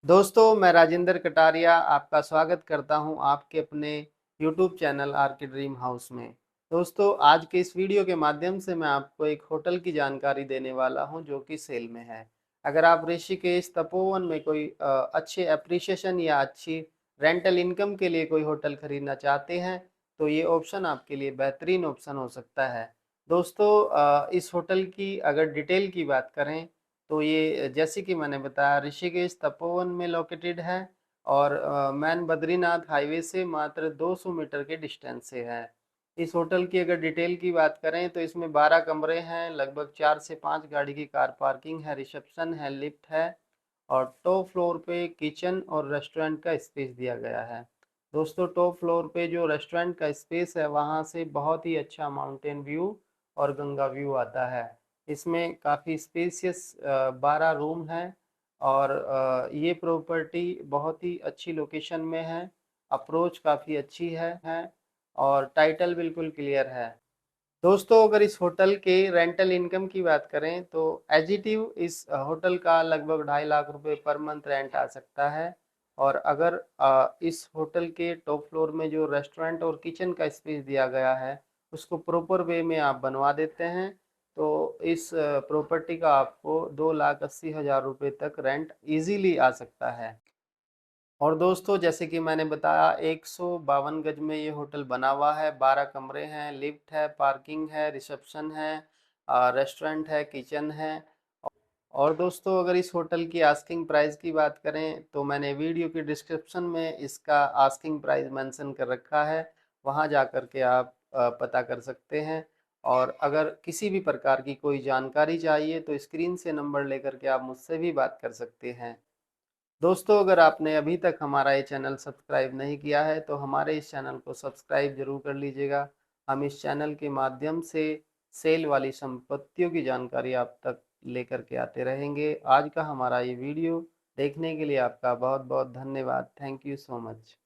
दोस्तों, मैं राजेंद्र कटारिया आपका स्वागत करता हूं आपके अपने YouTube चैनल आर के ड्रीम हाउस में। दोस्तों, आज के इस वीडियो के माध्यम से मैं आपको एक होटल की जानकारी देने वाला हूं जो कि सेल में है। अगर आप ऋषिकेश तपोवन में कोई अच्छे एप्रिसिएशन या अच्छी रेंटल इनकम के लिए कोई होटल खरीदना चाहते हैं तो ये ऑप्शन आपके लिए बेहतरीन ऑप्शन हो सकता है। दोस्तों, इस होटल की अगर डिटेल की बात करें तो ये जैसे कि मैंने बताया ऋषिकेश तपोवन में लोकेटेड है और मैन बद्रीनाथ हाईवे से मात्र 200 मीटर के डिस्टेंस से है। इस होटल की अगर डिटेल की बात करें तो इसमें 12 कमरे हैं, लगभग 4 से 5 गाड़ी की कार पार्किंग है, रिसेप्शन है, लिफ्ट है और टॉप फ्लोर पे किचन और रेस्टोरेंट का स्पेस दिया गया है। दोस्तों, टॉप फ्लोर पे जो रेस्टोरेंट का स्पेस है वहाँ से बहुत ही अच्छा माउंटेन व्यू और गंगा व्यू आता है। इसमें काफ़ी स्पेसियस 12 रूम हैं और ये प्रॉपर्टी बहुत ही अच्छी लोकेशन में है। अप्रोच काफ़ी अच्छी है और टाइटल बिल्कुल क्लियर है। दोस्तों, अगर इस होटल के रेंटल इनकम की बात करें तो एजिटिव इस होटल का लगभग 2.5 लाख रुपए पर मंथ रेंट आ सकता है। और अगर इस होटल के टॉप फ्लोर में जो रेस्टोरेंट और किचन का स्पेस दिया गया है उसको प्रॉपर वे में आप बनवा देते हैं तो इस प्रॉपर्टी का आपको 2,80,000 रुपये तक रेंट इजीली आ सकता है। और दोस्तों, जैसे कि मैंने बताया 152 गज में ये होटल बना हुआ है, 12 कमरे हैं, लिफ्ट है, पार्किंग है, रिसेप्शन है, रेस्टोरेंट है, किचन है। और दोस्तों, अगर इस होटल की आस्किंग प्राइस की बात करें तो मैंने वीडियो की डिस्क्रिप्शन में इसका आस्किंग प्राइस मेंशन कर रखा है, वहां जा कर के आप पता कर सकते हैं। और अगर किसी भी प्रकार की कोई जानकारी चाहिए तो स्क्रीन से नंबर लेकर के आप मुझसे भी बात कर सकते हैं। दोस्तों, अगर आपने अभी तक हमारा ये चैनल सब्सक्राइब नहीं किया है तो हमारे इस चैनल को सब्सक्राइब जरूर कर लीजिएगा। हम इस चैनल के माध्यम से सेल वाली संपत्तियों की जानकारी आप तक लेकर के आते रहेंगे। आज का हमारा ये वीडियो देखने के लिए आपका बहुत बहुत धन्यवाद। Thank you so much.